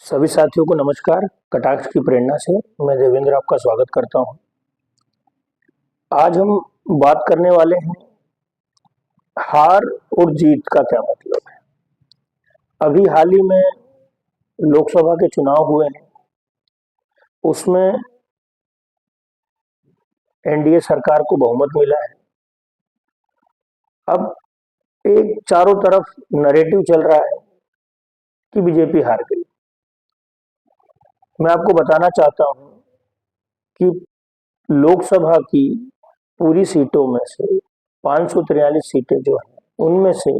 सभी साथियों को नमस्कार। कटाक्ष की प्रेरणा से मैं देवेंद्र आपका स्वागत करता हूं। आज हम बात करने वाले हैं हार और जीत का क्या मतलब है। अभी हाल ही में लोकसभा के चुनाव हुए हैं, उसमें एनडीए सरकार को बहुमत मिला है। अब एक चारों तरफ नैरेटिव चल रहा है कि बीजेपी हार गई। मैं आपको बताना चाहता हूं कि लोकसभा की पूरी सीटों में से 543 सीटें जो हैं उनमें से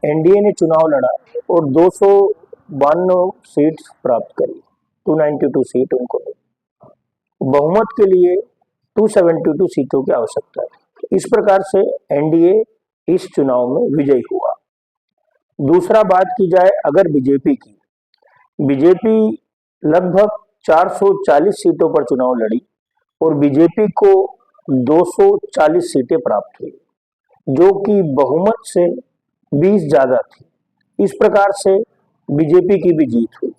एनडीए ने चुनाव लड़ा और 292 सीट प्राप्त करी। 292 सीट उनको मिली। बहुमत के लिए 272 सीटों की आवश्यकता है। इस प्रकार से एनडीए इस चुनाव में विजयी हुआ। दूसरा बात की जाए अगर बीजेपी की, बीजेपी लगभग 440 सीटों पर चुनाव लड़ी और बीजेपी को 240 सीटें प्राप्त हुई, जो कि बहुमत से 20 ज्यादा थी। इस प्रकार से बीजेपी की भी जीत हुई।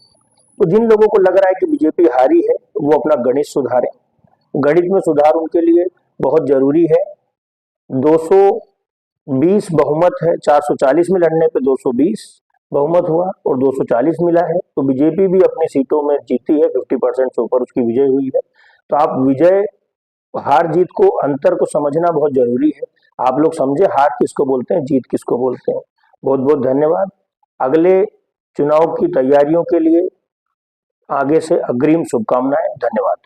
तो जिन लोगों को लग रहा है कि बीजेपी हारी है, वो अपना गणित सुधारें। गणित में सुधार उनके लिए बहुत जरूरी है। 220 बहुमत है, 440 में लड़ने पे 220 बहुमत हुआ और 240 मिला है, तो बीजेपी भी अपनी सीटों में जीती है। 50% से ऊपर उसकी विजय हुई है। तो आप विजय हार जीत को अंतर को समझना बहुत जरूरी है। आप लोग समझे हार किसको बोलते हैं, जीत किसको बोलते हैं। बहुत बहुत धन्यवाद। अगले चुनाव की तैयारियों के लिए आगे से अग्रिम शुभकामनाएं। धन्यवाद।